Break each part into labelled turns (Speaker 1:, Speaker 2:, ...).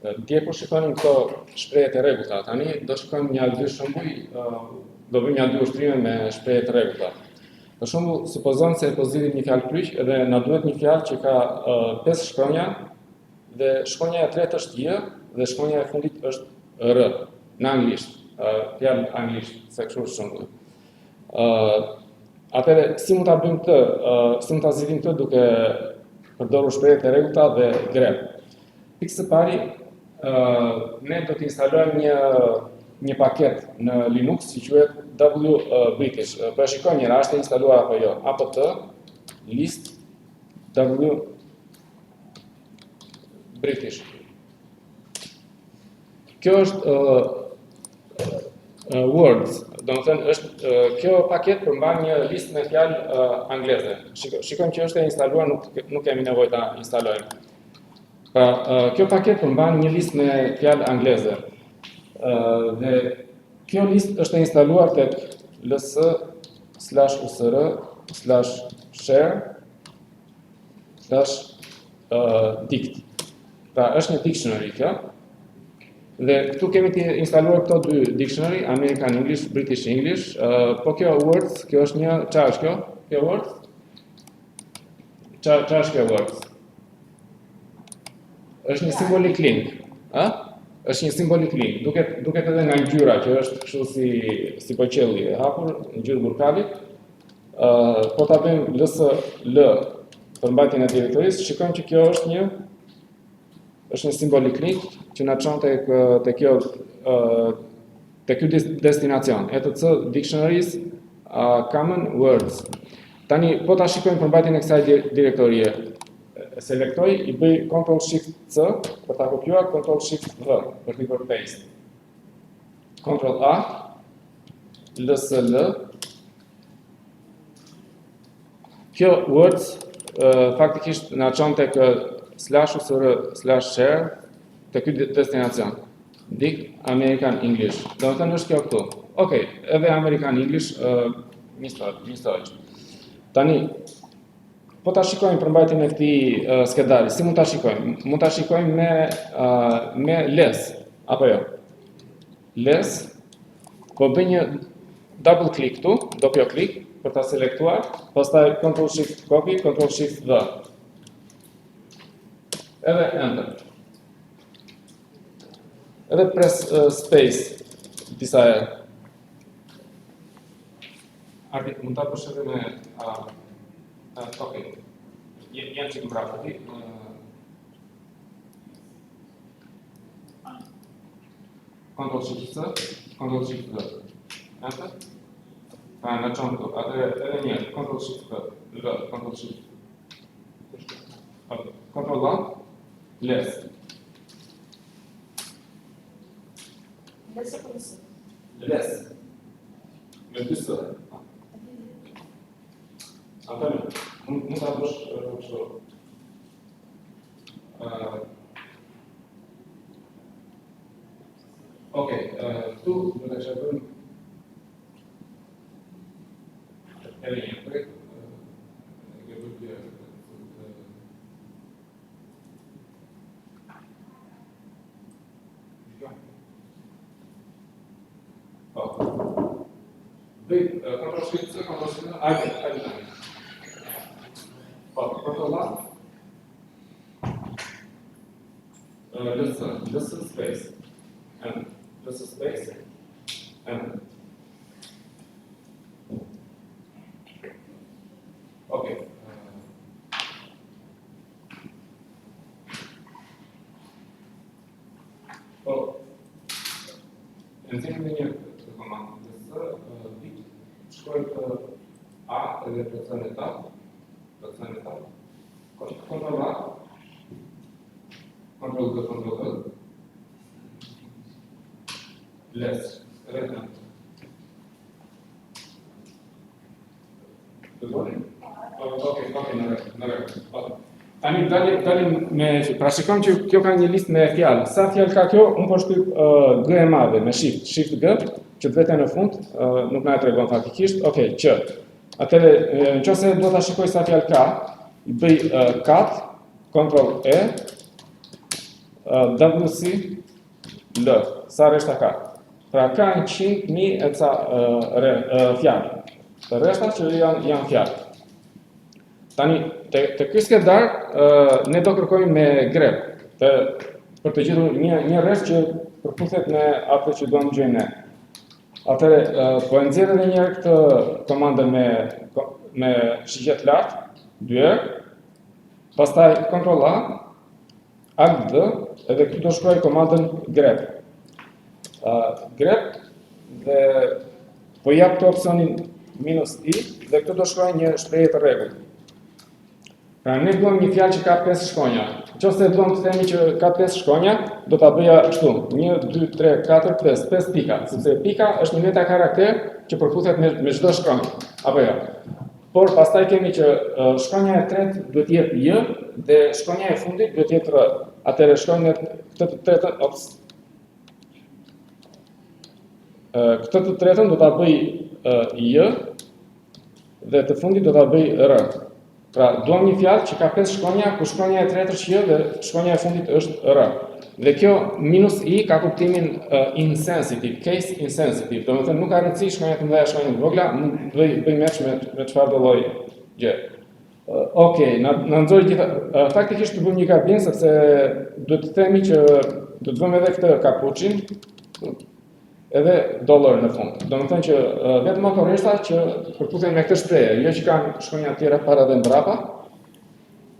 Speaker 1: Dje kur shikonim këto shprehje të rregullta, tani do shikojmë një dy shembuj, do bëjmë një dy ushtrime me shprehje të rregullta. Për shembull, supozon se po zgjidhim një fjalë kryq dhe na duhet një fjalë që ka 5 shkronja dhe shkronja e tretë është j dhe shkronja e fundit është r në anglisht, fjalë anglisht, se kështu është shembull. Atëherë si mund ta bëjmë këtë, si mund ta zgjidhim këtë duke përdorur shprehje të rregullta dhe grep. Pikë së pari, ne do të instalojmë një paket në Linux që quhet W-British. Po shikojmë njëra, është e instaluar apo jo. apt list W-British. Kjo është Words, domethënë është kjo paket përmban një listë me fjalë angleze. Shikojmë që është e instaluar, nuk kemi nevojë ta instalojmë. Pra, kjo paket përmban një listë me fjalë angleze. Dhe kjo listë është e instaluar tek ls/usr/share/dict. Pra, është një dictionary kjo. Dhe këtu kemi të instaluar këto dy dictionary, American English, British English. Po kjo Words, kjo është një, çfarë është kjo? Kjo Words? Çfarë është kjo Words? Është një simbolik link, a? Është një simbolik link. Duket edhe nga ngjyra që është kështu si poqelli e hapur, ngjyrë burkali. Po ta bëjmë LSL për mbajtjen e direktorisë, shikojmë që kjo është një simbolik link që na çon tek ky destinacion. ETC Dictionaries Common Words. Tani po ta shikojmë përmbajtjen e kësaj direktorie. Selektoj, i bëj Ctrl-Shift-C për ta kopjuar, Ctrl-Shift-V për të bërë paste. Ctrl-A, LSL. Kjo Words faktikisht na çon tek /usr/share të ky destinacion. Dict American English. Domethënë është kjo këtu. Okej, edhe American English njësoj. Tani po ta shikojmë përmbajtjen e këtij skedari. Si mund ta shikojmë? Mund ta shikojmë me les, apo jo? Les. Po bëj një double click këtu, doppio click për ta selektuar, pastaj Ctrl-Shift copy, Ctrl-Shift-V. Edhe enter. Edhe press space disa herë. Arti, mund ta bësh edhe me okej. Jam çik mbrapa ti. Ctrl-Shift-C, Ctrl-Shift-V. Enter. Pa na çon këtu. Edhe një Ctrl-Shift-V, Ctrl-Shift. Ctrl-A, les. Les. Me dy s. Atëherë, mund ta bësh kështu. Okej, këtu do të shkojmë edhe një projekt. Ctrl-Shift-C, Ctrl-Shift-V, hajde. Ctrl-A. LS space. And LS space. And okay. Nëzirë një komandë. Shkojmë të A edhe procent e ta. Ctrl-A. Ctrl-V, Ctrl-V. Les. Redna. Okej, në rrët. Tani dalim me, pra shikojmë që kjo ka një listë me fjalë. Sa fjalë ka kjo? Unë po shtyp G e madhe me Shift G, që të vete në fund, nuk na e tregon faktikisht. Okej, Q. Atëherë, nëse do ta shikoj sa fjalë ka, i bëj cut, Ctrl E, WC L, sa rreshta ka? Pra ka 100.000 e ca fjalë. Të rreshta që janë fjalë. Tani, të ky skedar, ne do kërkojmë me grep, për të gjetur një rresht që përputhet me atë që duam gjejmë ne. Atëre, po e nxjerr edhe një herë këtë komandën me shigjet lart, 2 herë, pastaj Ctrl A, Alt D, edhe këtu do shkruaj komandën grep. Grep dhe po jap këtë opsionin -i dhe këtu do shkruaj një shprehje të rregullt. Pra ne duam një fjalë që ka 5 shkronja. Nëse duam të themi që ka 5 shkronja, do ta bëja kështu: 1, 2, 3, 4, 5 pika, sepse pika është një meta karakter që përputhet me çdo shkronjë. Apo jo. Por pastaj kemi që shkronja e tretë duhet të jetë J dhe shkronja e fundit duhet të jetë R. Atëherë shkronja këtë të tretën, këtë të tretën do ta bëj J dhe të fundit do ta bëj R. Pra, duam një fjalë që ka 5 shkronja, ku shkronja e tretë është J dhe shkronja e fundit është R. Dhe kjo -i ka kuptimin insensitive, case insensitive. Do të thënë nuk ka rëndësi shkronja të mëdha, shkronja të vogla, bëj match me çfarë do lloj gjë. Okej, na nxori gjithë. Faktikisht të bëjmë një gabim sepse duhet të themi që do të bëjmë edhe këtë kapuçin, edhe dollar në fund. Do të thënë që vetëm ato rreshta që përputhen me këtë shprehje, jo që kanë shkronja të tjera para dhe mbrapa.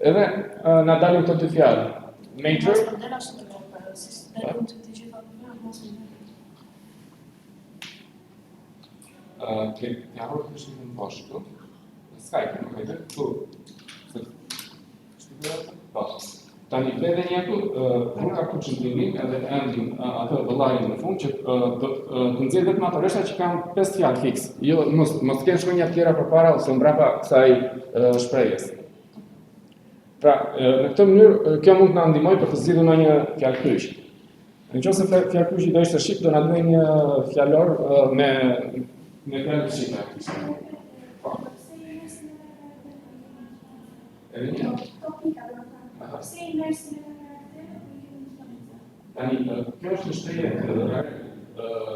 Speaker 1: Edhe na dalin këto dy fjalë. Major. Ja harroj të shkruaj në poshtë. Skype, nuk e di. Tani edhe një këtu, nuk ka kuçin fillim, edhe endin atë vëllarin në fund që të nxjerr vetëm ato rreshta që kanë 5 fjalë fiks. Jo, mos kenë shkronja të tjera përpara ose mbrapa kësaj shprehjes. Pra, në këtë mënyrë, kjo mund të na ndihmojë për të zgjidhur ndonjë fjalë kryq. Nëse fjalë kryqi do ishte shqip, do na duhej një fjalor me fjalë shqipe. Tani, kjo është një shprehje,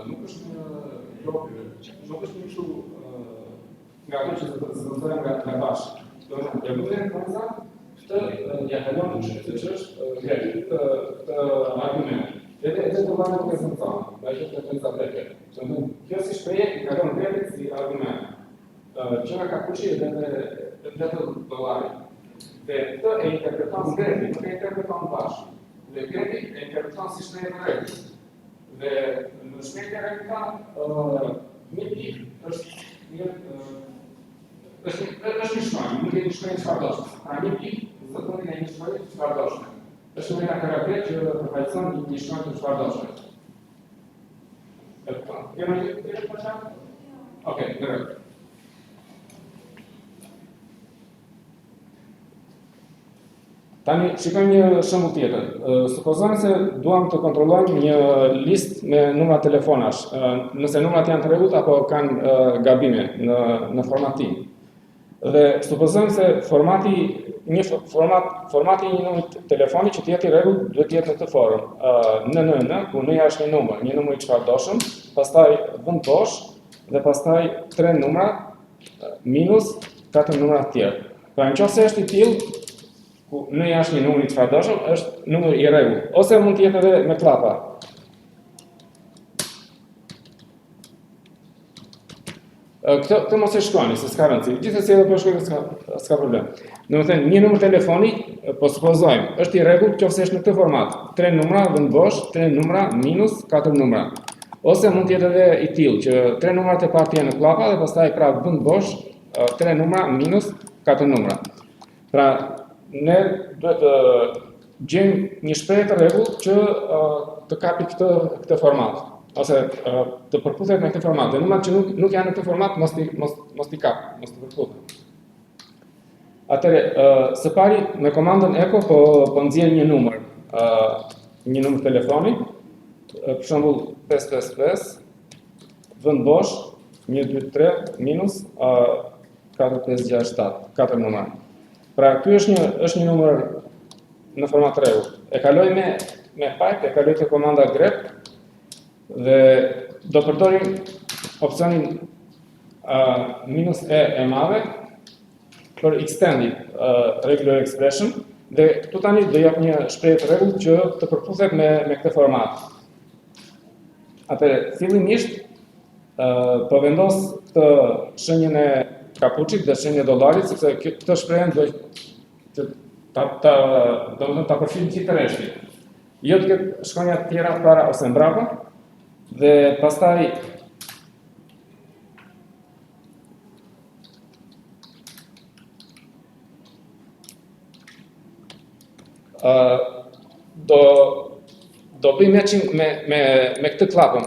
Speaker 1: nuk është një lopë, nuk është një kështu nga ato që zëvendësohen nga bashkë. Do të thënë, ja bëhen konza, këtë ja kalon në që është këtë argument. Edhe do të nuk e zëvendëson, dhe është të konza breke. Do të thënë, kjo si shprehje i kalon breket si argument. Që nga kapuçi edhe të dollari. Dhe këtë e interpreton greki, nuk e interpreton bashkë. Dhe greki e interpreton si shprehje të rregullt. Dhe në shprehje të rregullt, një pik është një shkronjë, nuk e një shkronjë çfarëdoshme. Pra një pik, zëvendësohet në një shkronjë çfarëdoshme. Është një karakter që përfaqëson një shkronjë të çfarëdoshme. Kemë një tjetër për çfarë? Okej, drejt. Tani, shikojmë një shembull tjetër. Supozojmë se duam të kontrollojmë një listë me numra telefonash, nëse numrat janë të rregullt apo kanë gabime në formatim. Dhe supozojmë se formati i një numri telefoni që të jetë i rregullt duhet të jetë në këtë formë. NNN, ku n-ja është një numër i çfarëdoshëm, pastaj vend bosh dhe pastaj 3 numra minus 4 numra të tjerë. Pra nëse është i tillë, ku n-ja është një numër i çfarëdoshëm, është numër i rregullt, ose mund të jetë edhe me klapa. Këtë mos e shkruani, se s'ka rëndësi. Gjithsesi edhe po shkruaj s'ka problem. Domethënë, një numër telefoni, po supozojmë, është i rregullt nëse është në këtë format. 3 numra vend bosh, 3 numra minus 4 numra. Ose mund të jetë edhe i tillë që 3 numrat e parë janë në klapa dhe pastaj pra vend bosh 3 numra minus 4 numra. Pra, ne duhet të gjejmë një shprehje të rregullt që të kapi këtë format. Ose të përputhet me këtë format. Dhe numrat që nuk janë në këtë format, mos t'i kap, mos t'i përputhet. Atëre, së pari, me komandën echo po nxjerr një numër telefoni, për shembull 555, vend bosh, 1, 2, 3, minus 4, 5, 6, 7, 4 numra. Pra, ky është një numër në format rregullt. E kaloj me pipe, e kaloj te komanda grep dhe do përdorim opsionin -e madhe për extended regular expression dhe këtu tani do jap një shprehje të rregullt që të përputhet me këtë format. Atëherë, fillimisht po vendos këtë shenjën e kapuçit dhe shenjën e dollarit, sepse këtë shprehje do ta përfil gjithë të rreshtin. Jo të ketë shkronja të tjera para ose mbrapa dhe pastaj do bëj matching me këtë klapën.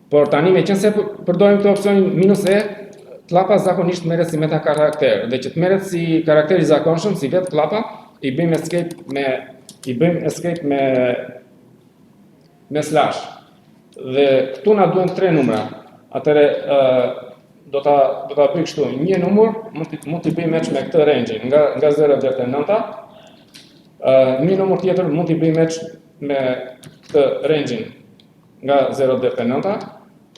Speaker 1: Por tani meqense përdorim këtë opsionin -e, klapa zakonisht merret si meta karakter, dhe që të merret si karakter i zakonshëm, si vetë klapa, i bëjmë escape me slash. Dhe këtu na duhen 3 numra. Atëre do ta bëj kështu, një numër mund t'i bëj match me këtë range nga 0 deri te 9. Një numër tjetër mund t'i bëj match me këtë range nga 0 deri te 9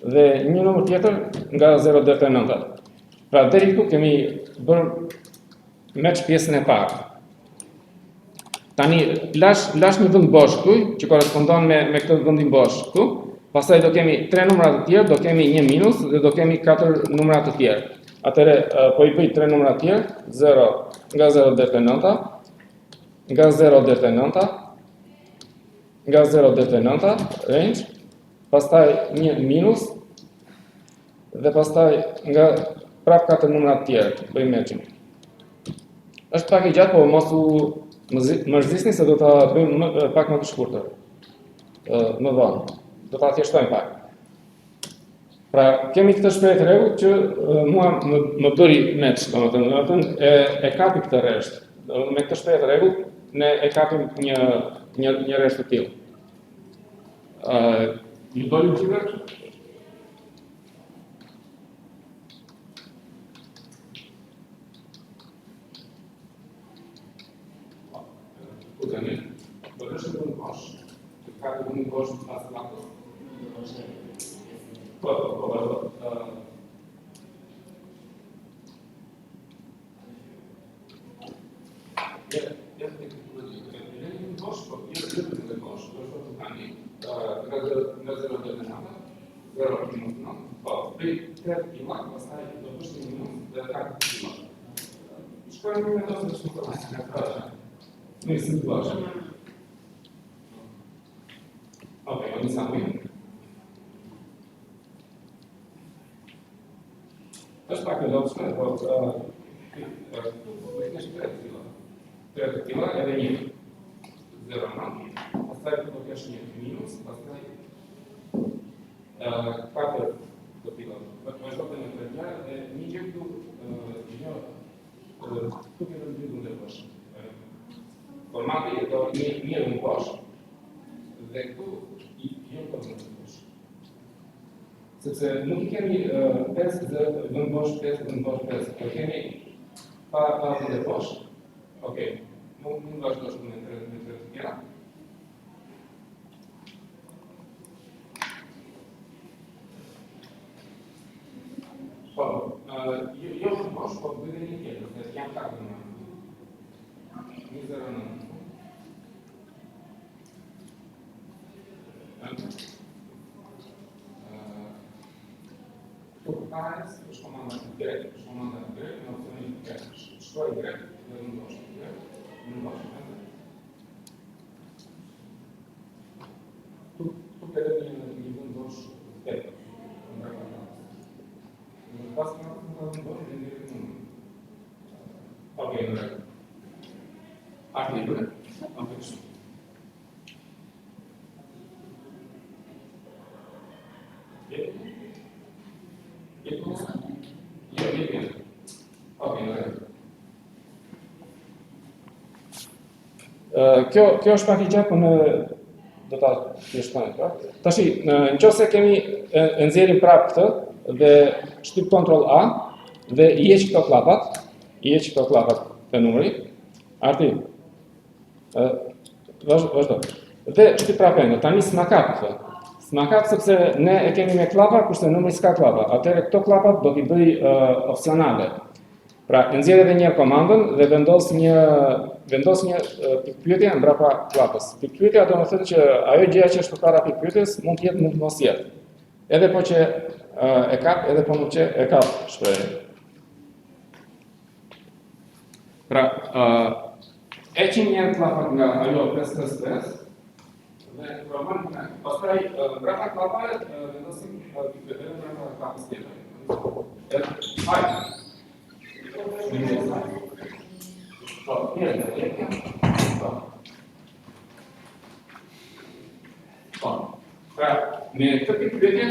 Speaker 1: dhe një numër tjetër nga 0 deri te 9. Pra deri këtu kemi bërë match pjesën e parë. Tani lash një vend bosh këtu që korrespondon me këtë vendin bosh këtu. Pastaj do kemi 3 numra të tjerë, do kemi një minus dhe do kemi 4 numra të tjerë. Atëre po i bëj 3 numra të tjerë, 0 nga 0 deri te 9, nga 0 deri te 9, nga 0 deri te 9, range, pastaj një minus dhe pastaj nga prap 4 numra të tjerë, bëjmë matching. Është pak i gjatë, po mos u mërzisni se do ta bëjmë pak më të shkurtër. Më vonë. Do ta thjeshtojmë pak. Pra, kemi këtë shprehje të rregullt që mua më bëri match, domethënë e kapi këtë rresht. Me këtë shprehje të rregullt ne e kapim një rresht të tillë. Ju doli gjithë? Bëhesh të kosh. Ka të bëni kosh pas lakës. Po. Okej, oni sami. Është pak e lopshme, po është tila edhe një 0 në, pastaj do kesh një minus, pastaj 4 do tila. Vazhdo të një tretja dhe një gjë këtu këtu kemi dy dhunde poshtë. Formati e do një dhunde poshtë dhe këtu jo të dhunde poshtë. Sepse nuk i kemi 5 dhunde poshtë, 5 dhunde poshtë, 5. Po kemi pa dhunde poshtë. Okej, nuk vazhdo shtu me tre të tjera. Po, jo të poshtë, po bëjë një tjetër, dhe jam 4 në. Një 0 në. Pares, është komanda grek, në opcionin grek, shkruaj grek, dhe në bosh grek, në bosh grek. Tu kërë një vend bosh grek, në grek. Në pas në bosh grek, në grek. Okej, në grek. Arti i grek, okej. Kjo është pak i gjatë, po ne do ta thjeshtojmë, pra. Tashi, nëse kemi nxjerrim prap këtë dhe shtyp Ctrl A dhe i heq këto klapat të numrit. Arti. Vazhdo. Dhe shty prapendë, tani s'ma kap këtë. S'ma kap sepse ne e kemi me klapa, kurse numri s'ka klapa. Atëherë këto klapat do t'i bëj opsionale. Pra, nxjerr edhe një komandën dhe vendos një pikpyetje mbrapa klapës. Pikpyetja do të thotë që ajo gjëja që është përpara pikpyetjes mund të jetë, mund të mos jetë. Edhe po që e kap, edhe po nuk që e kap shprehjen. Pra, heqim një klapat nga ajo 555 dhe provojmë pastaj mbrapa klapave vendosim pikpyetjen mbrapa klapës tjetër. Hajde. Pra, me këtë pikpyetje,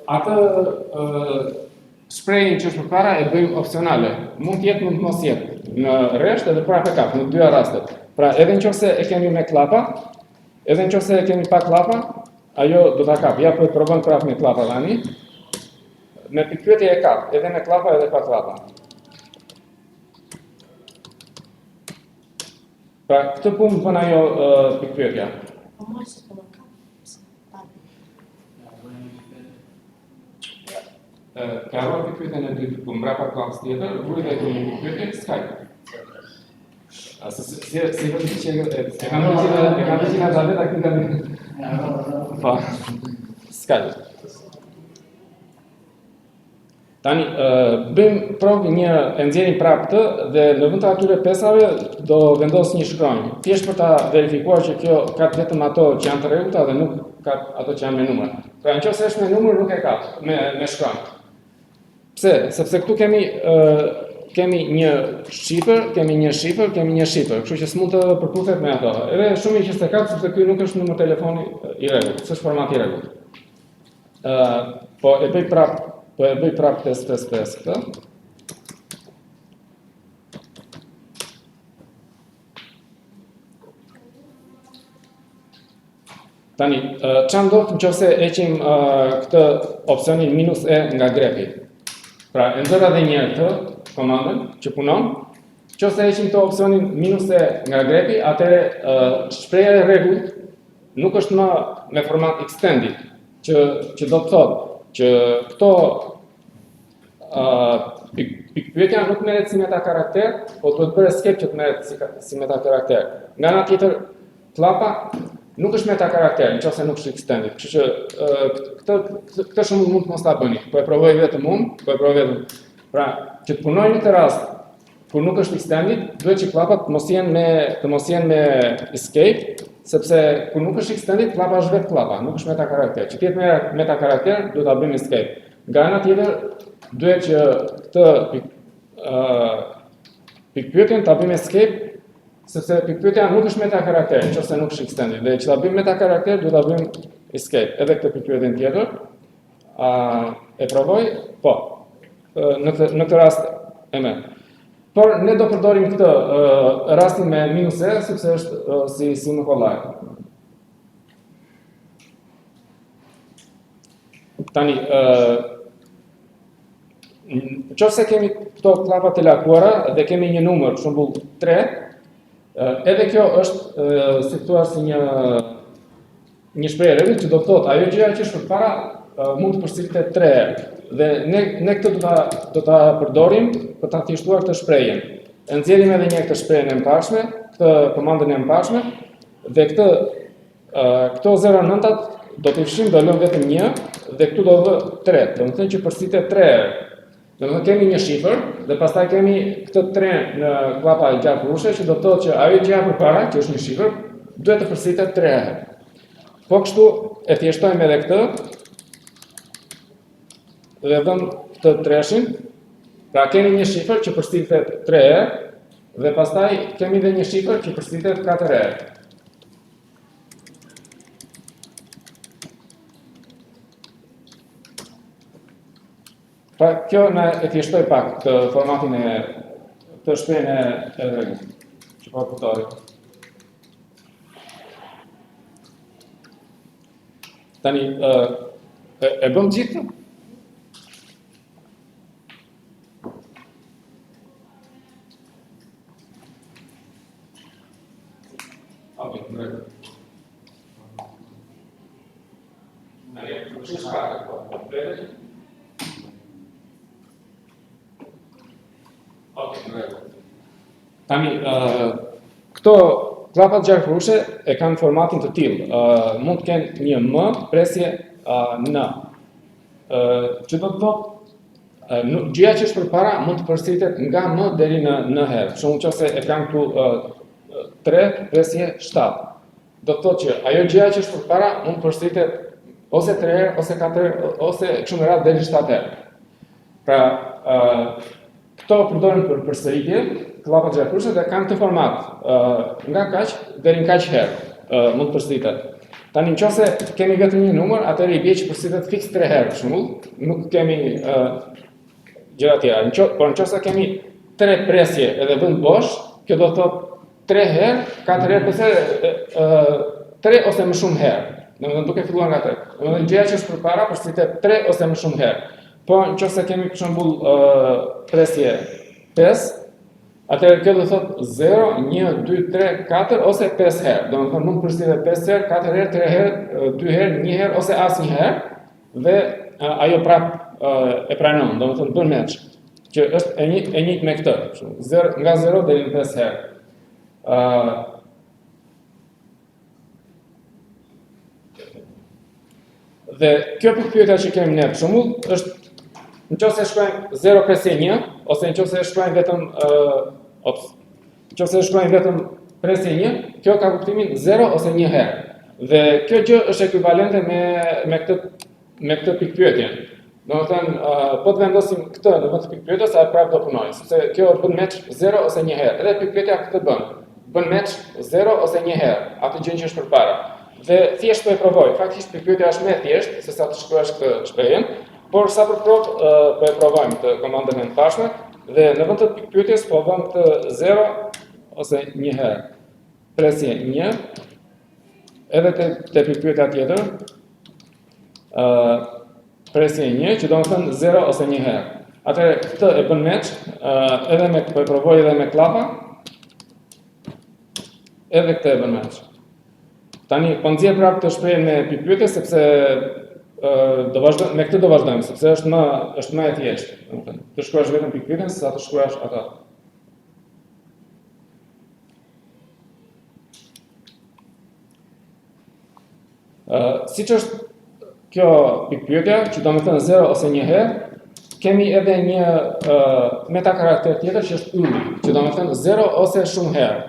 Speaker 1: atë shprehjen që është përpara e bëjmë opsionale. Mund të jetë, mund të mos jetë. Në rresht edhe prapë kap, në dyja rastet. Pra, edhe nëse e kemi me klapa, edhe nëse e kemi pa klapa, ajo do ta kap. Ja po e provojmë prapë me klapa tani. Me pikpyetje e kap, edhe me klapa edhe pa klapa. Pra, këtë punë bën ajo pikpyetja. Ka rrë pikpyetjen e dytë, ku mbrapa klapës tjetër, vuri dhe një pikpyetje Skype. Si vëzit që e kam vëzina dhe vetë këtë kanë... Pa, Skype. Tani, bëjmë provë e nxjerrim prapë këtë dhe në vend të atyre pesave do vendos një shkronjë. Thjesht për ta verifikuar që kjo ka vetëm ato që janë të rregullta dhe nuk ka ato që janë me numër. Pra nëse është me numër nuk e ka me shkronjë. Pse? Sepse këtu kemi një shifër, kemi një shifër, kështu që s'mund të përputhet me ato. Edhe shumë që s'e ka sepse ky nuk është numër telefoni i rregullt, s'është format i rregullt. Po e bëj prapë 555 këtë. Tani, çfarë ndodh nëse heqim këtë opsionin -e nga grepi? Pra, e nxjerr edhe një herë këtë komandën që punon. Nëse heqim këtë opsionin -e nga grepi, atëherë shpreha e rregullt nuk është më me format extended, që do të thotë që këto pikpyetja nuk merret si meta karakter, po duhet bërë escape që të merret si meta karakter. Nga ana tjetër, klapa nuk është meta karakter, nëse nuk është extended. Kështu që këtë shumë mund të mos ta bëni. Po e provoj vetëm unë, Pra, që të punoj në këtë rast kur nuk është extended, duhet që klapat të mos jenë me escape, sepse kur nuk është extended, klapa është vetë klapa, nuk është meta karakter. Që të jetë meta karakter, duhet ta bëjmë escape. Nga ana tjetër, duhet që këtë pikpyetjen ta bëjmë escape, sepse pikpyetja nuk është meta karakter, nëse nuk është extended. Dhe që ta bëjmë meta karakter, duhet ta bëjmë escape. Edhe këtë pikpyetjen tjetër. E provoj? Po. Në këtë rast e merr. Por ne do përdorim këtë rastin me -e, sepse është si më kollaj. Tani, nëse kemi këto klapa të lakuara dhe kemi një numër, për shembull 3, edhe kjo është si thua si një shprehje rregullt që do të thotë ajo gjëja që është përpara mund të përsëritet 3 herë. Dhe ne këtë do ta përdorim për ta thjeshtuar këtë shprehje. E nxjerrim edhe një këtë shprehjen e mbarshme, këtë komandën e mbarshme dhe këto 09-at do t'i fshim, do lëm vetëm 1 dhe këtu do vë 3, do të thënë që përsëritet 3 herë. Do të thonë kemi një shifër dhe pastaj kemi këtë 3 në klapa e gjatë rrushe që do të thotë që ajo gjëja përpara, që është një shifër, duhet të përsëritet 3 herë. Po kështu e thjeshtojmë edhe këtë dhe vëm këtë 3-shin. Pra kemi një shifër që përsëritet 3 herë dhe pastaj kemi edhe një shifër që përsëritet 4 herë. Pra kjo na e thjeshtoi pak të formatin të shprehjen e rregullt. Që po kuptoj. Tani e bëm gjithë? Përfshirë shkallë, kompletet. Tani, këto klapat gjarkuese e kanë formatin të tillë. Mund të kenë një M presje N. Që do të thotë gjëja që është përpara mund të përsëritet nga M deri në N herë. Për shembull, nëse e kam këtu 3 presje 7. Do të thotë që ajo gjëja që është përpara mund të përsëritet ose 3 herë, ose 4 herë, ose kështu me radhë deri 7 herë. Pra, këto përdoren për përsëritje, klapat gjarkuese dhe kanë këtë format. Nga kaq deri në kaq herë mund të përsëritet. Tani nëse kemi vetëm një numër, atëherë i bie që përsëritet fiks 3 herë për shembull, nuk kemi gjëra të tjera. Por nëse kemi 3 presje edhe vend bosh, kjo do të thotë 3 herë, 4 herë, pse 3 ose më shumë herë. Domethënë duke filluar nga 3. Domethënë gjëja që është përpara përsëritet 3 ose më shumë herë. Po nëse kemi për shembull presje 5, atëherë kjo do thotë 0, 1, 2, 3, 4 ose 5 herë. Domethënë mund përsëritet 5 herë, 4 herë, 3 herë, 2 herë, 1 herë ose asnjëherë dhe ajo prap e pranon, domethënë bën match, që është e njëjtë me këtë, nga 0 deri në 5 herë. Dhe kjo pikpyetja që kemi ne për shembull është nëse shkruajmë 0 presje 1 ose nëse shkruajmë vetëm nëse shkruajmë vetëm presje 1, kjo ka kuptimin 0 ose 1 herë. Dhe kjo gjë është ekuivalente me këtë pikpyetje. Domethënë, po të vendosim këtë në vend të pikpyetjes, ajo prapë do punojë, sepse kjo bën match 0 ose 1 herë. Edhe pikpyetja këtë bën match 0 ose 1 herë, atë gjë që është përpara. Dhe thjesht po e provoj. Faktikisht pikpyetja është më e thjeshtë se sa të shkruash këtë shprehjen, por sa për provë po e provojmë të komandën e pashme dhe në vend të pikpyetjes po vëm të 0 ose 1 herë. Presje 1, edhe te pikpyetja tjetër, presje 1, që do të thënë 0 ose 1 herë. Atëherë këtë e bën match, edhe po e provoj edhe me klapa, edhe këtë e bën match. Tani po nxjerr prapë këtë shprehje me pikpyetje sepse me këtë do vazhdojmë, sepse është më e thjeshtë, domethënë. Të shkruash vetëm pikpyetjen sa të shkruash atë. Siç është kjo pikpyetja, që do të thënë 0 ose 1 herë, kemi edhe një metakarakter tjetër që është ylli, që do të thënë 0 ose shumë herë.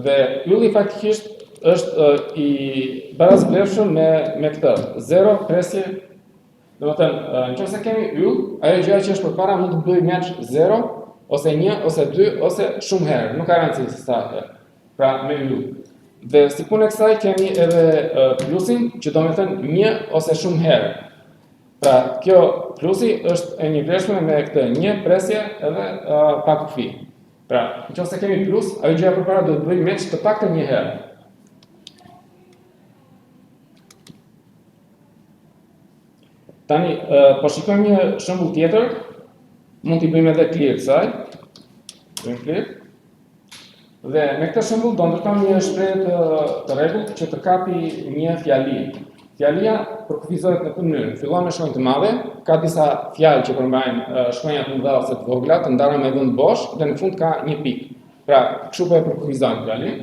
Speaker 1: Dhe ylli faktikisht është i barazvlerëshëm me këtë 0 presje. Domethënë, nëse kemi yll, ajo gjëja që është përpara mund të bëjë match 0 ose 1 ose 2 ose shumë herë, nuk ka rëndësi se sa herë. Pra me yll. Dhe si punë e kësaj kemi edhe plusin, që do të thënë 1 ose shumë herë. Pra kjo plusi është e njëjtëshme me këtë 1 presje edhe pa kufi. Pra, nëse kemi plus, ajo gjëja përpara do të bëjë match të paktën 1 herë. Tani, po shikojmë një shembull tjetër, mund t'i bëjmë edhe clear kësaj. Bëjmë clear. Dhe me këtë shembull do ndërtojmë një shprehje të rregullt që të kapi një fjali. Fjalia përkufizohet në këtë mënyrë. Fillon me shkronjë të madhe, ka disa fjalë që përmbajnë shkronja të mëdha ose të vogla, të ndara me vend bosh dhe në fund ka një pikë. Pra, kështu po e përkufizojmë fjalin.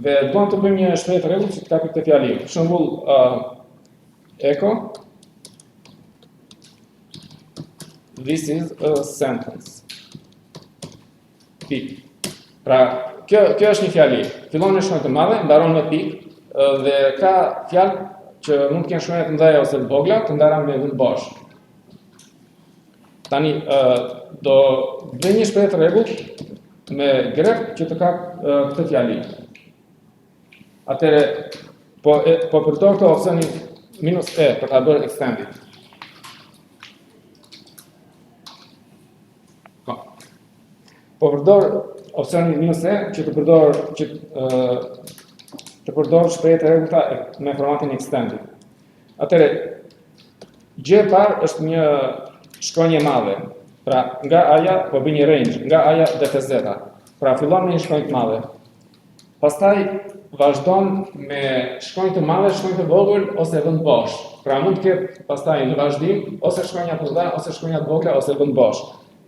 Speaker 1: Dhe duam të bëjmë një shprehje të rregullt që të kapi këtë fjali. Për shembull, echo. This is a sentence. Pik. Pra, kjo është një fjali. Fillon me shkronjë të madhe, mbaron me pik dhe ka fjalë që mund të kenë shkronja të mëdha ose të vogla, të ndara me vend bosh. Tani do bëj një shprehje të rregullt me grek që të kap këtë fjali. Atëre po përdor këtë opsionin -e për ta bërë extended. Po përdor opsionin -e që të përdor shprehje të rregullta me formatin extended. Atëre, gjë e parë është një shkronjë e madhe. Pra, nga A-ja po bëj një range, nga A-ja dhe te Z-a. Pra, fillon me një shkronjë të madhe. Pastaj vazhdon me shkronjë të madhe, shkronjë të vogël ose vend bosh. Pra mund të ketë pastaj në vazhdim ose shkronja të mëdha ose shkronja të vogla ose vend bosh.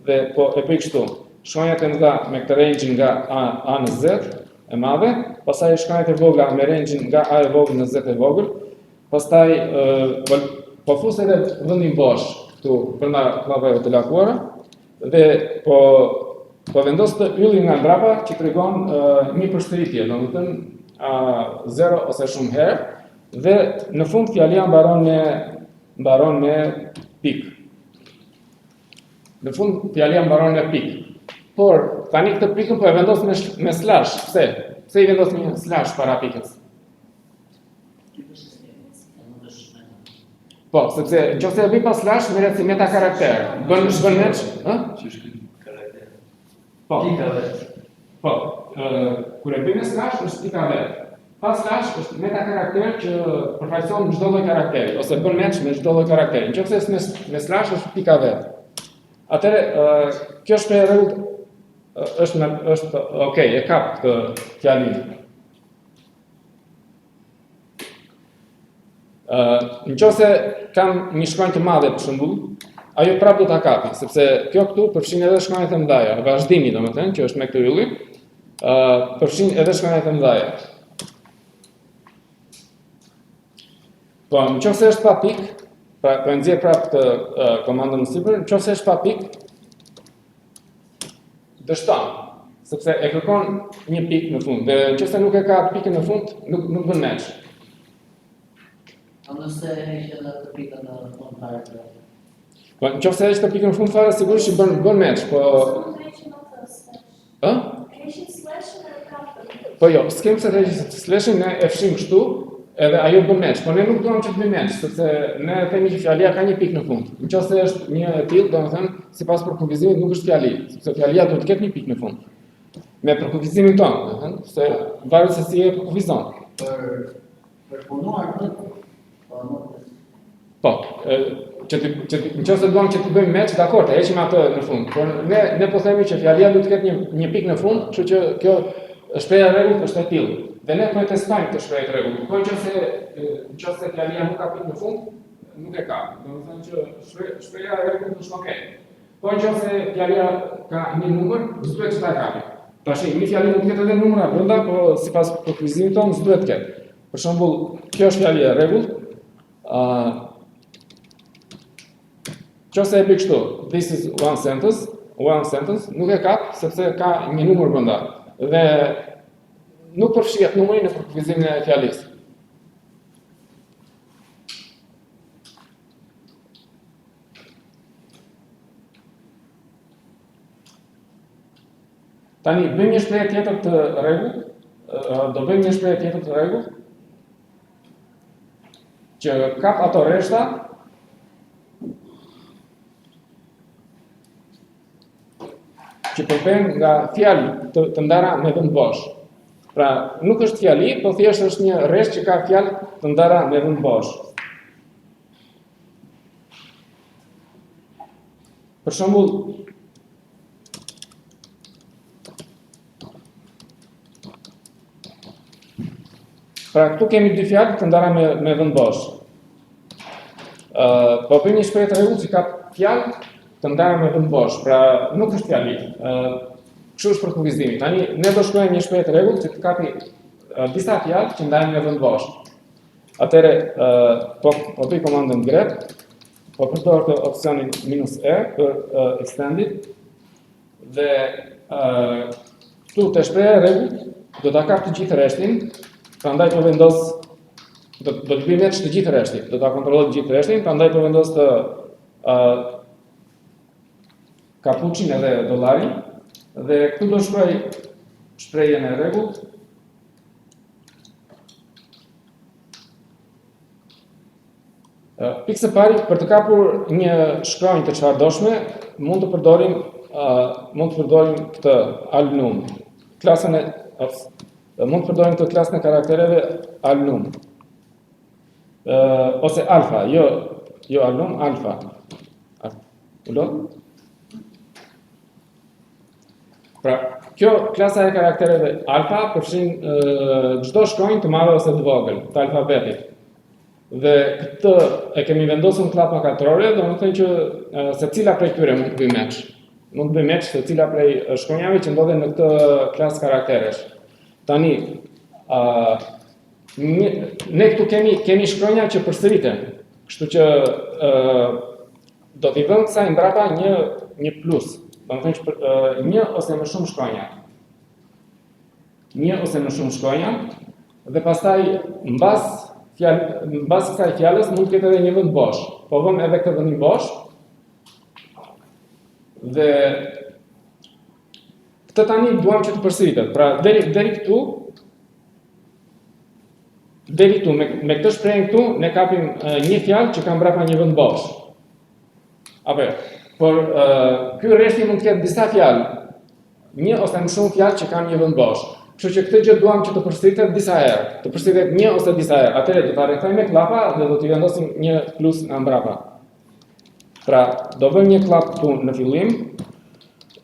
Speaker 1: Dhe po e bëj kështu. Shkronjat e mëdha me këtë range nga A në Z e madhe, pastaj shkronjat e vogla me range nga A e vogël në Z e vogël, pastaj po fus edhe vendin bosh këtu brenda klavave të lakuara dhe po vendos të ylli nga mbrapa që tregon një përshëritje, domethënë 0 ose shumë herë dhe në fund fjalia mbaron me pik. Në fund fjalia mbaron me pik. Por tani këtë pikën po e vendos me slash. Pse? Pse i vendos një slash para pikës? Po, sepse nëse e bëj pas slash merret si meta karakter. Bën match, ë? Po. Po, kur e bëj me slash është pika vet. Pas slash është meta karakter që përfaqëson çdo lloj karakteri ose bën match me çdo lloj karakteri. Nëse me slash është pika vet. Atëre kjo shprehje rregull është okay, e kap këtë fjalë. Nëse kam një shkronjë të madhe për shembull, ajo prapë do ta kapi, sepse kjo këtu përfshin edhe shkronjat e mëdha, vazhdimi domethënë që është me këtë ylli, përfshin edhe shkronjat e mëdha. Po, nëse është pa pik, pra po nxjerr prapë këtë komandën sipër, nëse është pa pik, dështon, sepse e kërkon një pik në fund, dhe nëse nuk e ka pikën në fund, nuk bën match.
Speaker 2: Nëse heqë edhe të pikën në fund fare.
Speaker 1: Po, nëse heqë të pikën në fund fare, sigurisht që bën match, po... Ë? Po jo, s'kem se të heqë slashin, ne e fshim kështu, edhe ajo bën match, po ne nuk duam që të bëj match, sepse ne themi që fjalia ka një pikë në fund. Nëse është një e tillë, domethënë, sipas përkufizimit nuk është fjali, sepse fjalia duhet të ketë një pikë në fund. Me përkufizimin tonë, domethënë, se varet se si e përkufizon.
Speaker 2: Për punuar
Speaker 1: po, nëse duam që të bëjmë match, dakor, të heqim atë në fund, por ne po themi që fjalia duhet të ketë një pikë në fund, kështu që kjo shprehja e rregullt është e tillë. Dhe ne po e testojmë këtë shprehje të rregullt. Po nëse fjalia nuk ka pikë në fund, nuk e ka. Domethënë që shprehja e rregullt është okay. Po nëse fjalia ka një numër, s'duhet të ta kapi. Tash një fjalë mund të ketë edhe numra brenda, po sipas përkufizimit tonë s'duhet të ketë. Për shembull, kjo është fjalë e rregullt. Nëse e bëj kështu, this is one sentence, nuk e kap sepse ka një numër brenda dhe nuk përfshihet numri në përkufizimin e fjalisë. Tani bëjmë një shprehje tjetër të rregullt, që kap ato rreshta që përben nga fjalë të ndara me vend bosh. Pra, nuk është fjali, po thjesht është një rresht që ka fjalë të ndara me vend bosh. Për shembull, pra, këtu kemi dy fjalë të ndara me vend bosh. Po bëjmë një shprehje të rregullt që ka fjalë të ndara me vend bosh, pra nuk është fjali. Kështu është përkufizimi. Tani ne do shkruajmë një shprehje të rregullt që të kapi disa fjalë që ndahen me vend bosh. Atëre po bëj komandën grep, po përdor të opsionin -e për extended dhe këtu të shprehja e rregullt do ta kap të gjithë rreshtin, prandaj po vendos do të bëj match të gjithë rreshtit, do ta kontrolloj të gjithë rreshtin, prandaj po vendos të kapuçin edhe dollarin dhe këtu do shkruaj shprehjen e rregullt. Pikë së pari, për të kapur një shkronjë të çfarëdoshme, mund të përdorim këtë alnum. Mund të përdorim këtë klasën e karaktereve alnum. Ose alfa, jo alnum, alfa. Pra, kjo klasa e karaktereve alfa përfshin çdo shkronjë të madhe ose të vogël të alfabetit. Dhe këtë e kemi vendosur në klapa katrore, domethënë që secila prej tyre mund të bëjë match. Mund të bëjë match secila prej shkronjave që ndodhen në këtë klasë karakteresh. Tani, ne këtu kemi shkronja që përsëriten, kështu që do t'i vëmë kësaj mbrapa një plus, domethënë që një ose më shumë shkronja. Një ose më shumë shkronja, dhe pastaj mbas kësaj fjalës mund të ketë edhe një vend bosh. Po vëmë edhe këtë vendin bosh. Dhe këtë tani duam që të përsëritet. Pra deri këtu me këtë shprehje këtu ne kapim një fjalë që ka mbrapa një vend bosh. Apo, por ky rreshti mund të ketë disa fjalë, një ose më shumë fjalë që kanë një vend bosh. Kështu që këtë gjë duam që të përsëritet disa herë, të përsëritet një ose disa herë. Atëherë do ta rrethojmë me klapa dhe do t'i vendosim një plus nga mbrapa. Pra, do vëmë një klap këtu në fillim,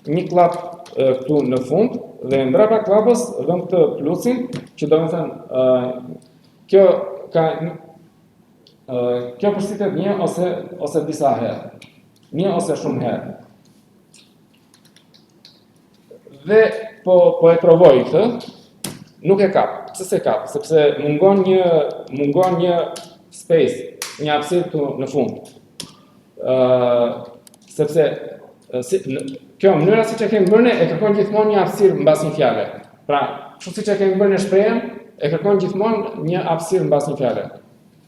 Speaker 1: një klap këtu në fund dhe mbrapa klapës vëmë këtë plusin, që do të thënë kjo përsëritet një ose disa herë. Një ose shumë herë. Dhe po e provoj këtë, nuk e kap. Pse se kap? Sepse mungon një space, një hapësirë këtu në fund. Sepse kjo mënyra siç e kemi bërë e kërkon gjithmonë një hapësirë mbas një fjale. Pra, kështu siç e kemi bërë në shprehjen, e kërkon gjithmonë një hapësirë mbas një fjale.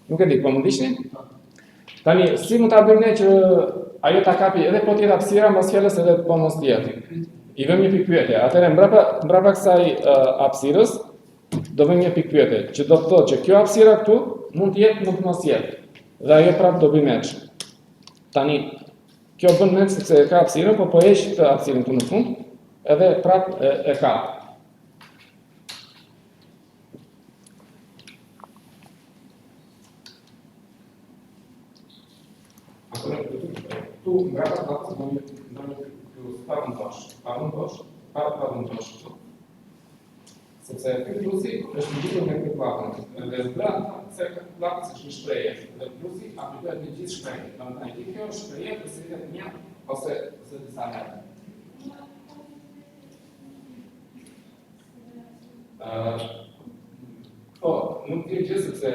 Speaker 1: Nuk e di, po mund ishni? Tani, si mund ta bëjmë ne që ajo ta kapi edhe po tjetë hapësira mbas fjalës edhe po mos tjetë? I vëmë një pikë pyetje. Atëherë mbrapa kësaj hapësirës do vëmë një pikë pyetje, që do të thotë që kjo hapësira këtu mund të jetë, mund të mos jetë. Dhe ajo prapë do bëj match. Tani, kjo bën match sepse ka hapësirën, po heq këtë hapësirën këtu në fund, edhe prapë e ka. Tu mbrapa klapës do një patën tosh. Sepse këtë plusi është ngjitur me këtë klapën. Dhe brenda se klapës është një shprehje. Dhe plusi aplikohet në gjithë shprehjen. Domethënë kjo shprehje përsëritet një ose disa herë. Po, nuk di gjë sepse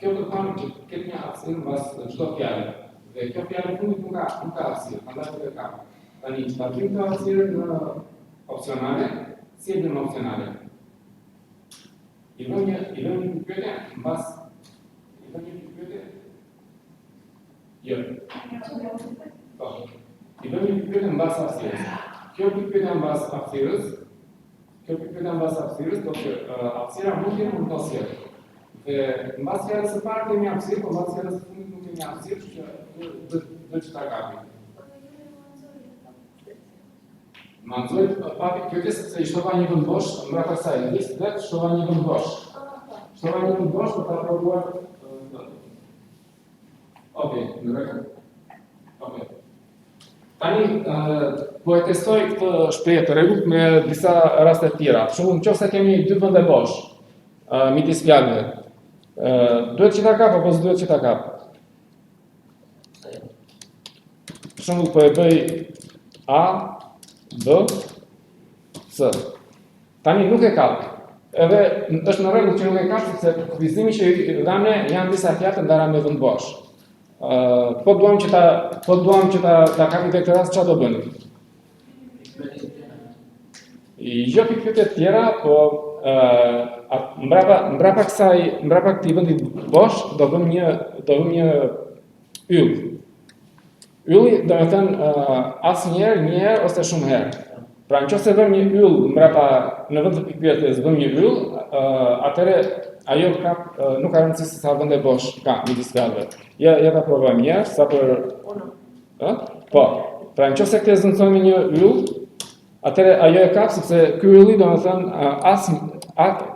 Speaker 1: kjo kërkon që të ketë një hapësirë mbas çdo fjale. Dhe kjo fjalë fundit nuk ka hapësirë, prandaj nuk e ka. Tani, partim të hapësirën në opcionale, si e në opcionale. I vëm një pyetje mbas. I vëm një pyetje. Jo. Po. I vëm një pyetje mbas hapësirës. Kjo pyetje mbas hapësirës, do të hapësira mund të jetë mund të mos jetë. Dhe mbas fjalës së parë kemi hapësirë, por mbas fjalës së fundit nuk kemi hapësirë, që do të ta kapim. Manzoj papi kjo sepse i shtova një vend bosh mbrapa saj, dhe shtova një vend bosh. Shtova një vend bosh për ta provuar. Okej, në rregull. Okej. Tani po e testoj këtë shprehje të rregullt me disa raste të tjera. Për shembull, nëse kemi dy vende bosh midis fjalëve, duhet që ta kap apo s'duhet që ta kap? Për shembull, po e bëj A, B, C. Tani nuk e kap. Edhe është në rregull që nuk e kap sepse kufizimi që i dhamë janë disa fjalë të ndara me vend bosh. Po duam që ta kapi në këtë rast, çfarë do bëni? Jo pikë të tjera, po mbrapa këtij vendi bosh do vëmë një yll. Ylli do të thënë asnjëherë, një herë ose shumë herë. Pra nëse vëmë një yll mbrapa në vend të pikpyetjes vëmë një yll, atëherë ajo nuk ka rëndësi se sa vende bosh ka midis fjalëve. Ja ta provojmë një herë, sa për Po. Pra nëse këtë zënësojmë një yll, atëherë ajo e kap sepse ky ylli do të thënë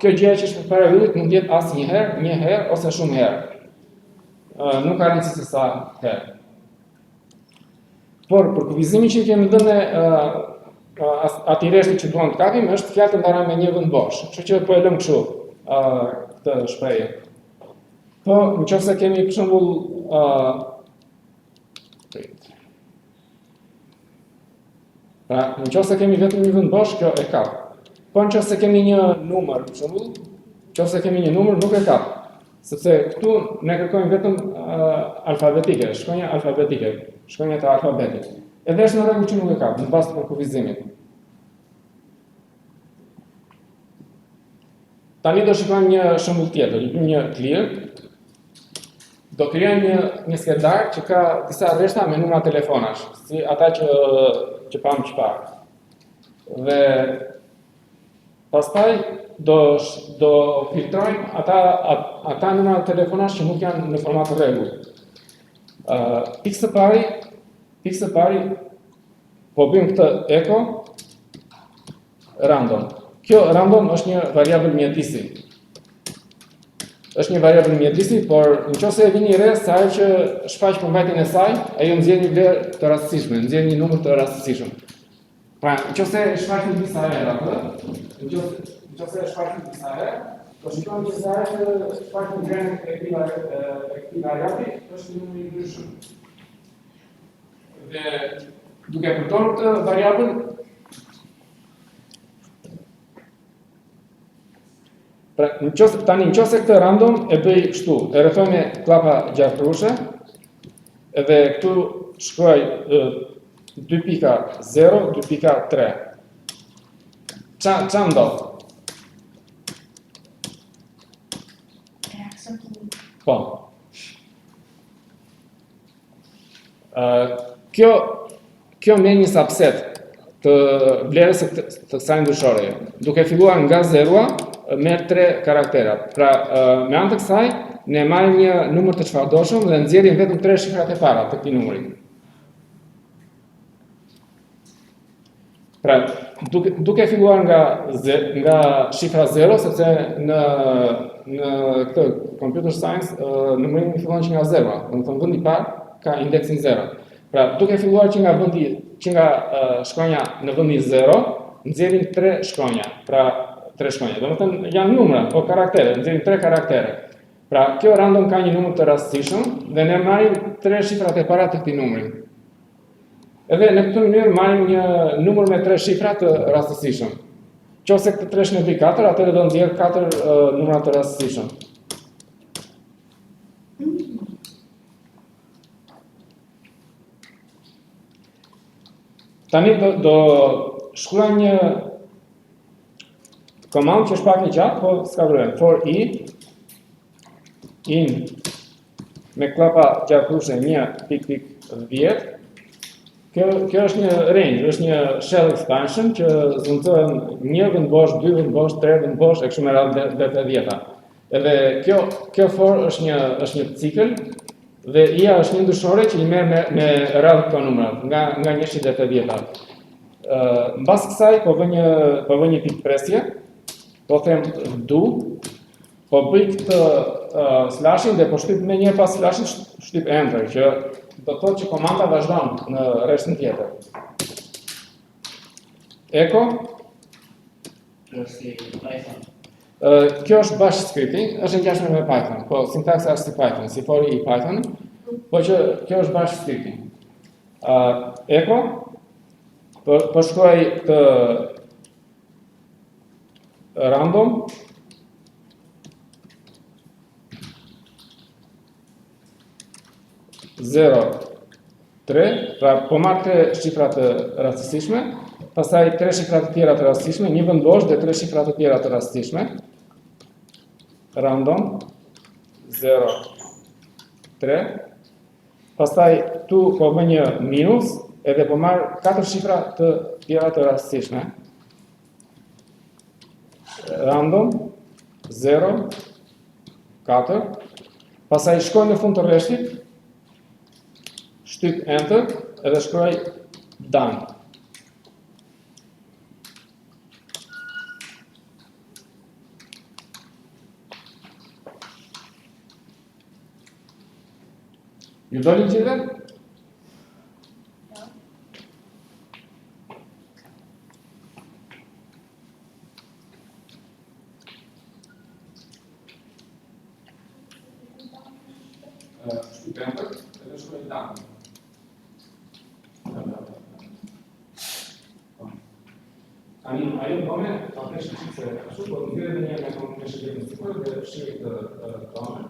Speaker 1: kjo gjë që është përpara yllit mund të jetë asnjëherë, një herë ose shumë herë. Nuk ka rëndësi se sa herë. Por, për kufizimin që kemi dhënë ati reshti që duan të kapim është fjalë të ndara me një vend bosh. Kështu që po e lëm kështu këtë shprehje. Po, nëse kemi për shembull pra, nëse kemi vetëm një vend bosh, kjo e kap. Po nëse kemi një numër, për shembull, nëse kemi një numër nuk e kap. Sepse këtu ne kërkojmë vetëm alfabetike, shkronja alfabetike, shkronja të alfabetit. Edhe është në rregull që nuk e kap, në bazë të kufizimit. Tani do shikojmë një shembull tjetër, një clear. Do krijojmë një skedar që ka disa rreshta me numra telefonash, si ata që pam që parë. Dhe pastaj do filtrojmë ata numra telefonash që nuk janë në format rregull. Pikë së pari po bëjmë këtë echo random. Kjo random është një variabël mjedisi. Është një variabël mjedisi, por nëse e vini re se ajo që shfaq përmbajtjen e saj, ajo nxjerr një vlerë të rastësishme, nxjerr një numër të rastësishëm. Pra, nëse e shfaqim disa herë atë, nëse e shfaqim disa herë, do shikojmë që sa ajo shfaqim vlerën e këtij variabli është një numër i ndryshëm. Dhe duke përdorur këtë variabël, pra, nëse këtë random e bëj kështu, e rrethoj me klapa gjakrushe, edhe këtu shkruaj 2.0, 2.3. Qa ndodh? Po. Kjo me një subset të vlerës të kësaj ndryshore. Duke filluar nga 0 me 3 karaktera. Pra, me anë të kësaj, ne marrim një numër të çfarëdoshëm dhe nxjerrim vetëm 3 shifrat e para të këtij numri. Pra, duke filluar nga shifra 0, sepse në këtë computer science numërimi fillon që nga 0, domethënë vendi i parë ka indeksin 0. Pra, duke filluar që nga shkronja në vendin 0, nxjerrim 3 shkronja. Pra, 3 shkronja. Domethënë janë numra, po karaktere, nxjerrim 3 karaktere. Pra, kjo random ka një numër të rastësishëm dhe ne marrim 3 shifrat e para të këtij numri. Edhe në këtë mënyrë marrim një numër me 3 shifra të rastësishëm. Nëse këtë 3 në bëj 4, atëherë do nxjerr 4 numra të rastësishëm. Tani do shkruaj një komand që është pak një gjatë, po s'ka vlerë. For i in me klapa gjakrushe 1.10. Kjo është një range, është një shell expansion që zëncohen 1 vend bosh, 2 vend bosh, 3 vend bosh e kështu me radhë deri te 10-a. Edhe kjo for është një cikël dhe ia është një ndryshore që i merr me radhë këto numra, nga 1 deri te 10-a. Mbas kësaj po vë një pikë presje, po them do, po bëj këtë slashin dhe po shtyp me një pas slashit shtyp enter, që do të thotë që komanda vazhdon në rreshtin tjetër. Echo. Kjo është bash scripti, është ngjashme me Python, po sintaksa është si Python, si fori i Python, po që kjo është bash scripti. Echo, po shkruaj të random, Zero, 3, pra po marr 3 shifra të rastësishme, pastaj 3 shifra të tjera të rastësishme, një vend bosh dhe 3 shifra të tjera të rastësishme. Random 0, 3. Pastaj tu po bëj një minus, edhe po marr 4 shifra të tjera të rastësishme. Random 0, 4. Pastaj shkoj në fund të rreshtit. Shtyp enter edhe shkruaj done. Ju doli gjithë? shtypendër edhe shkruaj danë. Tani, ajo bëme, ta presh që se ashtu, po të vire dhe një me konë me shqipet në sipër dhe shqipet të tonë,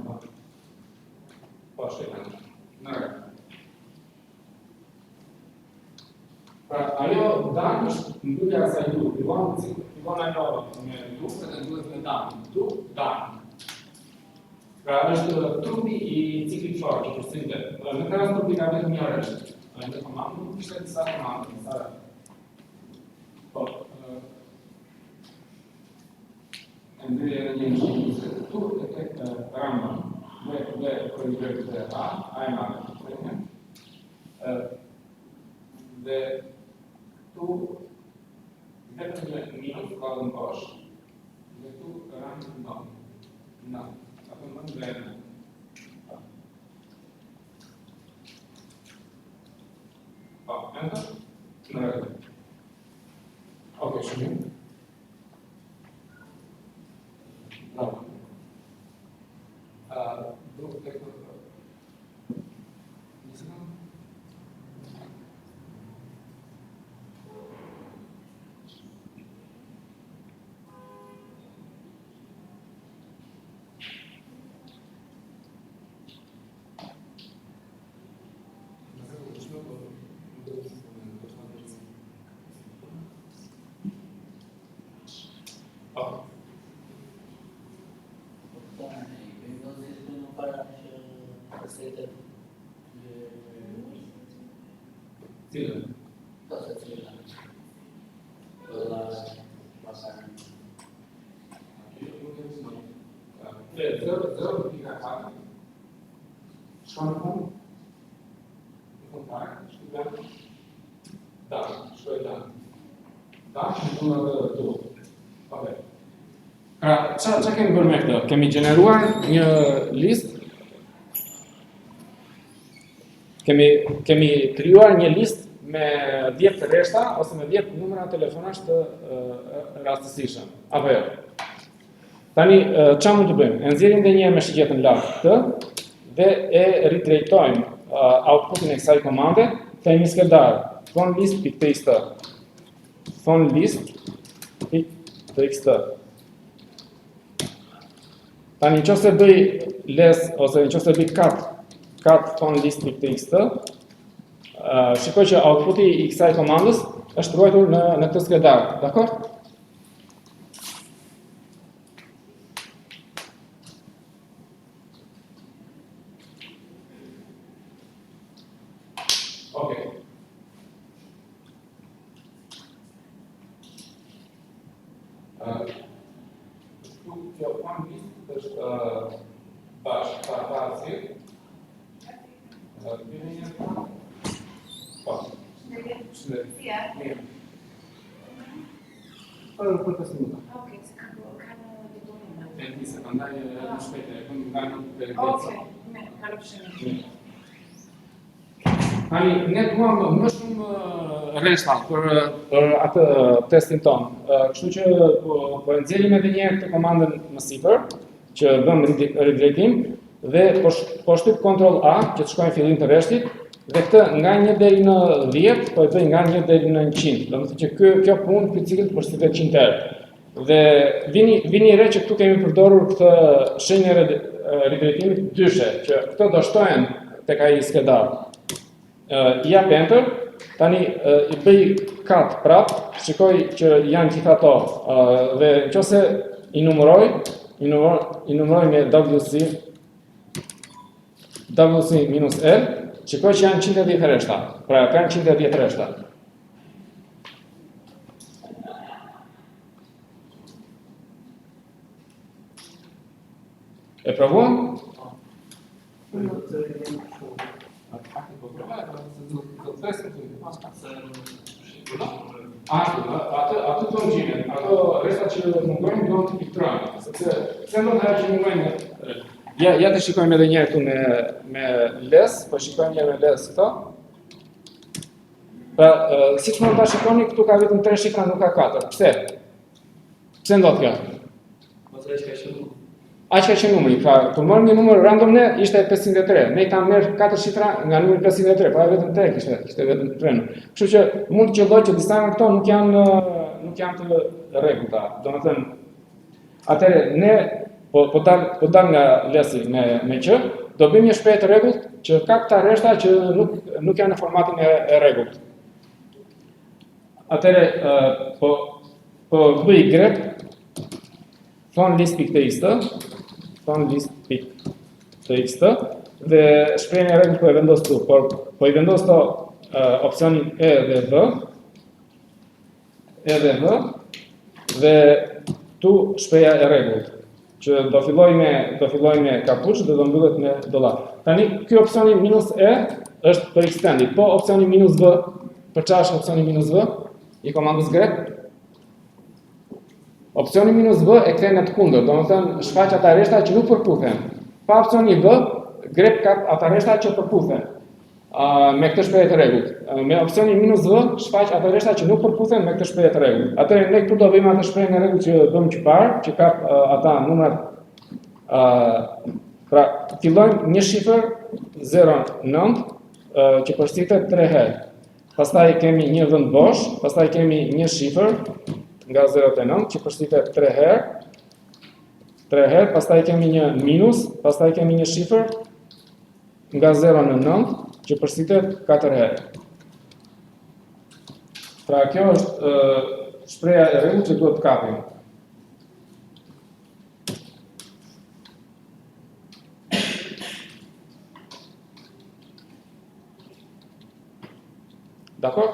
Speaker 1: po shtypendër. Në rrë. Pra, ajo danë është ndukja asaj du, fillon ajo me du, dhe nduhet me danë. Du, danë. Pra, është trupi I ciklit fort, që përstinte. Në krasë trupi ka vetëm një rreshtë. Në komandë, nuk ishte disa komandë, disa. Po, ndryje në një nëshqipë, tu e tek rama, dhe korrigjojë të A e marë, dhe tu vetëm një minus ka dhe në posh, dhe tu rama në, atë më në vlerë. Po, enter, në rrëtë. Ok, shumim. Bravo. Drugo tekno. Nisam. Cilën?
Speaker 2: Cosa cilën? La pasare.
Speaker 1: Dhe 0.4 shkon në fund? Në fund parë, shkruaj danë, shkruaj danë. Danë në fund atë duhet. Okay. Pra, qa kemi bërë me këtë? Kemi gjeneruar një listë. Kemi krijuar një listë me 10 rreshta ose me 10 numra telefonash të rastësishëm. Apo jo. Tani, qa mund të bëjmë? E nxjerrim edhe një herë me shiqetën lart këtë dhe e ritrejtojmë outputin e kësaj komande, themi skedar phonelist.txt. Phonelist.txt. Tani, nëse bëj less ose nëse bëj cat phonelist.txt, shikoj që outputi I kësaj komandës është ruajtur në këtë skedar, dakor? Okay. Kjo phonelist është bashkë parazi. Mirë. Për 5 minuta.
Speaker 3: Okej, se kanë diplomën.
Speaker 1: E di se prandaj në shpejtë, kënd kanë të
Speaker 3: Okej, mirë, kalofshim.
Speaker 1: Tani, ne duam më shumë rreshta për atë testin ton. Kështu që po nxjerrim edhe një herë këtë komandën më sipër, që bëm ridrejtim dhe po shtyp Ctrl A që të shkojnë fillim të rreshtit. Dhe këtë nga 1 deri në 10, po e bëj nga 1 deri në 100. Do të thotë që kjo punë ky cikël përshtytet 100 herë. Dhe vini re që këtu kemi përdorur këtë shenjë ridrejtimit dyshe, që këto do shtohen tek ai skedar. I jap enter, tani I bëj cut prap, shikoj që janë gjithë ato. Dhe nëse I numëroj me WC-L, shikoj që janë 110 rreshta, pra kanë 110 rreshta. E provuam? Atë të gjime, ato rreshta që mungojnë do të filtrojnë, sepse pse do të që mungojnë. Ja të shikojmë edhe njerë këtu me les, po shikojmë njerë me les këto. Pra, si që mund të shikoni, këtu ka vetëm 3 shifra, nuk ka 4. Pse? Pse ndodh kjo? aq ka qenë numri. Pra, të marrë një numër random ne ishte 503. Ne kam merr 4 shifra nga numri 503, pra vetëm 3 kishte vetëm 3. Kështu që mund të qelloj që disa nga këto nuk janë të rregullta. Domethënë, atëherë ne po dal nga lesi me që do bëjmë një shprehje të rregullt që ka këta rreshta që nuk janë në formatin e rregullt. Atëherë po bëj grep thon list.txt dhe shprehjen e rregullt po e vendos këtu, por po i vendos to opsionin E dhe V dhe tu shpreha e rregullt që do filloj me kapuç dhe do mbyllet me dollar. Tani ky opsioni -e është për extended, po opsioni -v për çfarë është opsioni -v? I komandës grep. Opsioni -v e kthen në të kundërt, domethënë shfaq ata rreshta që nuk përputhen. Pa opsioni V, grep ka ata rreshta që përputhen. Me këtë shprehje të rregullt. Me opsionin -v shfaq ata rreshta që nuk përputhen me këtë shprehje të rregullt. Atëherë ne këtu do bëjmë atë shprehje në rregull që bëm çfarë, që ka ata numrat pra fillojmë një shifër 09 që përshtitet 3 herë. Pastaj kemi një vend bosh, pastaj kemi një shifër nga 0 te 9 që përshtitet 3 herë, pastaj kemi një minus, pastaj kemi një shifër nga 0 në 9 që përshtitet 4 herë. Pra kjo është shpreha e rregullt që duhet të kapim. Dakor?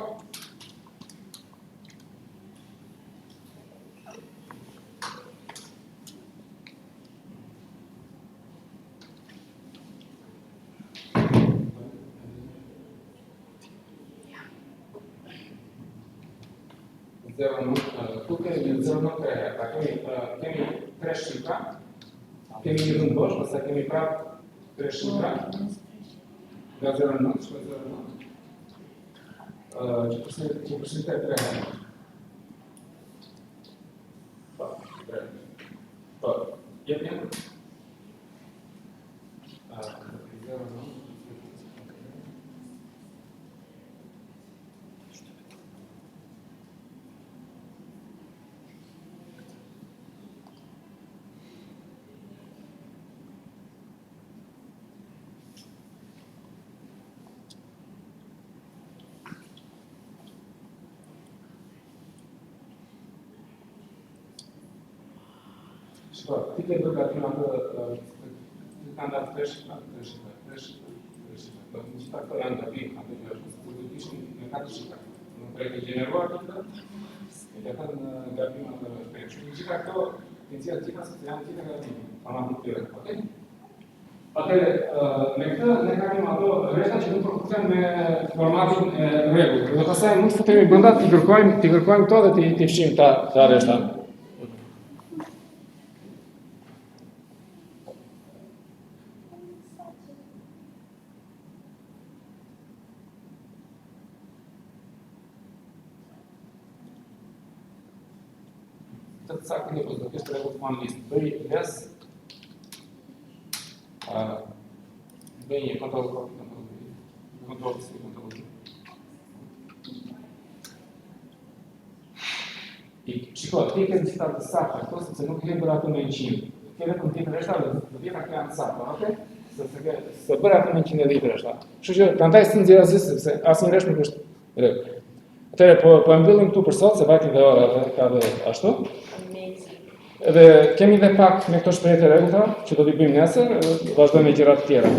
Speaker 1: Tu kemi 0,3 herë, pra kemi 3 shifra, kemi një vend bosh, pastaj kemi prapë 3 shifra, nga 0,9, shkoj 0,9. Që përshtitet 3 herë. Po, jep. Shko, ti ke bërë gati atë kanë darë 3 shifra. Do të gjitha këto janë gati, atë që është, do të ishin në 4 shifra. Në prej të gjeneruar të e ka në gabim atë shpejt. Gjitha këto, të nëzia gjitha se janë gjitha gabim, formatin tyre, okej? Atëherë, me këtë ne kapim ato rreshta që nuk përputhen me formatin e rregullt. Dhe pastaj mund të futemi brenda, t'i kërkojmë këto dhe t'i fshijmë ta rreshta. Të saktë një do kështë rregullt fan list. Bëj les, bëj një kontrol. Shiko, ti ke gjitha të sakta këto, sepse nuk ke bërë ato me 100. Ke vetëm 10 rreshta dhe vjeta këto janë të sakta, okay? Se bërë ato me 110 rreshta. Kështu që prandaj s'në nxjerr asgjë sepse asnjë rresht nuk është rregull. Atëherë po e mbyllim këtu për sot, se vajti dhe ora dhe ka dhe ashtu. Edhe kemi dhe pak me këto shprehje të rregullta që do t'i bëjmë nesër, vazhdojmë me gjëra të tjera.